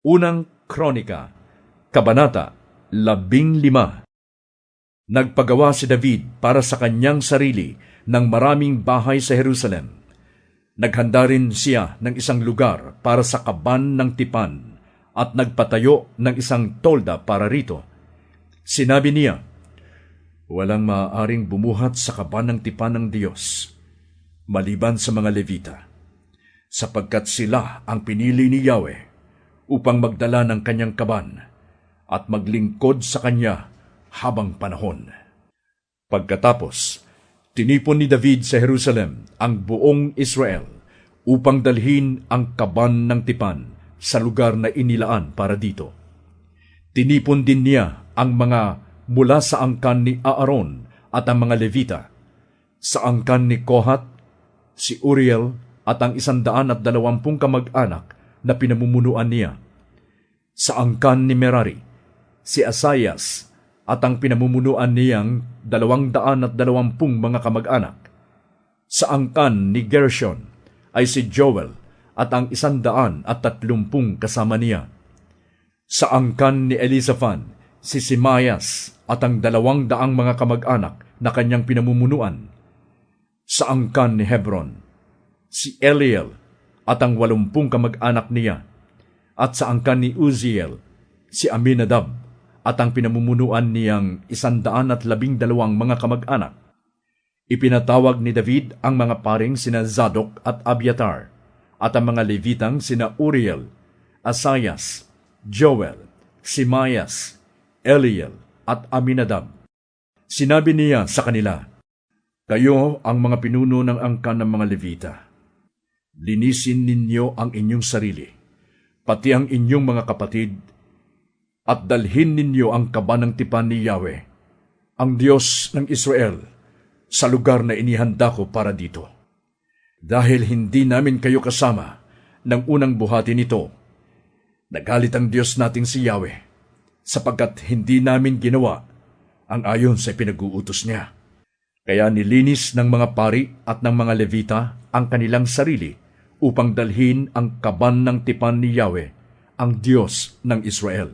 Unang Kronika, Kabanata 15. Nagpagawa si David para sa kanyang sarili ng maraming bahay sa Jerusalem. Naghanda rin siya ng isang lugar para sa kaban ng tipan at nagpatayo ng isang tolda para rito. Sinabi niya, "Walang maaaring bumuhat sa kaban ng tipan ng Diyos, maliban sa mga Levita, sapagkat sila ang pinili ni Yahweh upang magdala ng kanyang kaban at maglingkod sa kanya habang panahon." Pagkatapos, tinipon ni David sa Jerusalem ang buong Israel upang dalhin ang kaban ng tipan sa lugar na inilaan para dito. Tinipon din niya ang mga mula sa angkan ni Aaron at ang mga Levita, sa angkan ni Kohat, si Uriel at ang 120 kamag-anak na pinamumunuan niya, sa angkan ni Merari, si Asayas at ang pinamumunuan niyang 220 mga kamag-anak, sa angkan ni Gershon ay si Joel at ang 130 kasama niya, sa angkan ni Elizaphan si Simayas at ang 200 mga kamag-anak na kanyang pinamumunuan, sa angkan ni Hebron si Eliel at ang 80 kamag-anak niya, at sa angkan ni Uziel si Aminadab at ang pinamumunuan niyang 112 mga kamag-anak. Ipinatawag ni David ang mga paring sina Zadok at Abiatar at ang mga Levitang sina Uriel, Asayas, Joel, Simayas, Eliel at Aminadab. Sinabi niya sa kanila, "Kayo ang mga pinuno ng angkan ng mga Levita. Linisin ninyo ang inyong sarili, pati ang inyong mga kapatid, at dalhin ninyo ang kaban ng tipan ni Yahweh, ang Diyos ng Israel, sa lugar na inihanda ko para dito. Dahil hindi namin kayo kasama ng unang buhati nito, nagalit ang Diyos nating si Yahweh, sapagkat hindi namin ginawa ang ayon sa pinag-uutos niya. Kaya nilinis ng mga pari at ng mga Levita ang kanilang sarili upang dalhin ang kaban ng tipan ni Yahweh, ang Diyos ng Israel.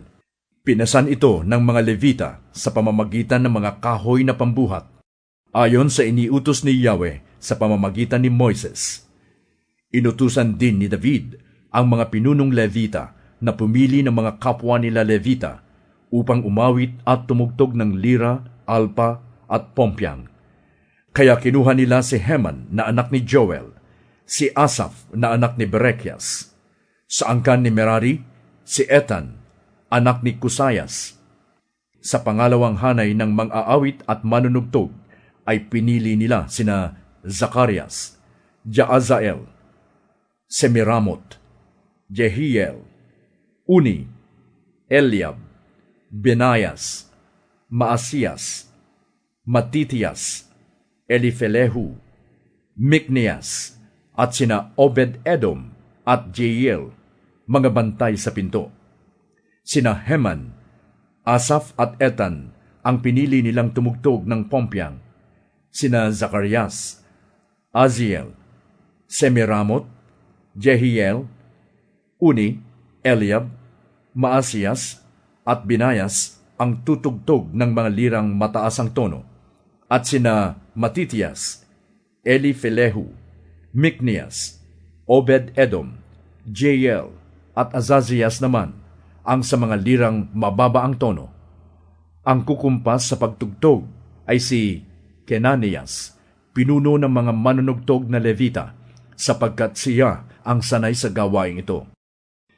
Pinasan ito ng mga Levita sa pamamagitan ng mga kahoy na pambuhat, ayon sa iniutos ni Yahweh sa pamamagitan ni Moises. Inutusan din ni David ang mga pinunong Levita na pumili ng mga kapwa nila Levita upang umawit at tumugtog ng lira, alpa at pompyang. Kaya kinuha nila si Heman na anak ni Joel, si Asaph na anak ni Berechias, sa angkan ni Merari, si Etan, anak ni Kusayas. Sa pangalawang hanay ng mang-aawit at manunugtog ay pinili nila sina Zacarias, Jaazael, Semiramot, Jehiel, Uni, Eliab, Benayas, Maasiyas, Matitias, Elifelehu, Miknias, at sina Obed-Edom at Jeiel, mga bantay sa pinto. Sina Heman, Asaph at Etan ang pinili nilang tumugtog ng pompyang. Sina Zacarias, Aziel, Semiramot, Jehiel, Uni, Eliab, Maasiyas at Binayas ang tutugtog ng mga lirang mataas ang tono, at sina Matitias, Elifelehu, Miknias, Obed-Edom, Jeiel at Azazias naman ang sa mga lirang mababa ang tono. Ang kukumpas sa pagtugtog ay si Kenanias, pinuno ng mga manunugtog na Levita, sapagkat siya ang sanay sa gawaing ito.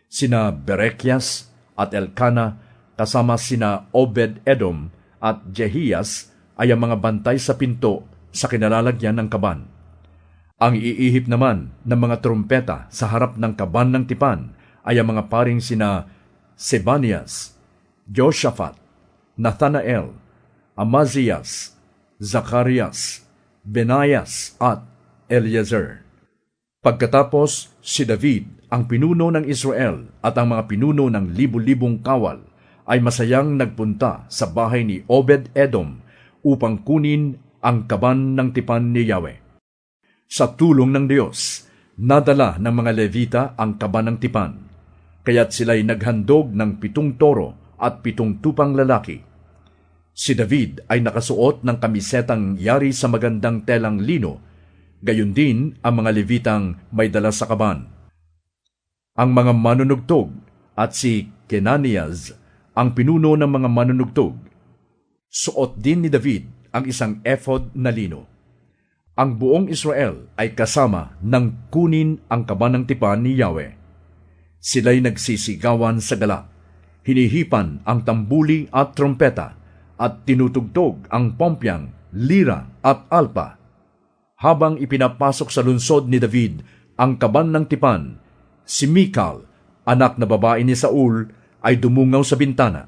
Sina Berechias at Elkana kasama sina Obed-Edom at Jehias ay ang mga bantay sa pinto sa kinalalagyan ng kaban. Ang iihip naman ng mga trumpeta sa harap ng kaban ng tipan ay ang mga paring sina Sebanias, Joshaphat, Nathanael, Amazias, Zacarias, Benayas at Eliezer. Pagkatapos, si David, ang pinuno ng Israel at ang mga pinuno ng libu-libong kawal ay masayang nagpunta sa bahay ni Obed-Edom upang kunin ang kaban ng tipan ni Yahweh. Sa tulong ng Diyos, nadala ng mga Levita ang kaban ng tipan. kaya't sila'y naghandog ng 7 toro at 7 tupang lalaki. Si David ay nakasuot ng kamisetang yari sa magandang telang lino, gayon din ang mga Levitang may dala sa kaban. Ang mga manunugtog at si Kenanias ang pinuno ng mga manunugtog. Suot din ni David ang isang ephod na lino. Ang buong Israel ay kasama nang kunin ang kaban ng tipan ni Yahweh. Sila'y nagsisigawan sa gala, hinihipan ang tambuli at trompeta, at tinutugtog ang pompyang, lira at alpa. Habang ipinapasok sa lunsod ni David ang kaban ng tipan, si Michal, anak na babae ni Saul, ay dumungaw sa bintana.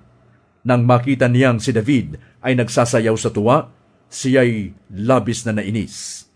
Nang makita niyang si David ay nagsasayaw sa tuwa, siya'y labis na nainis.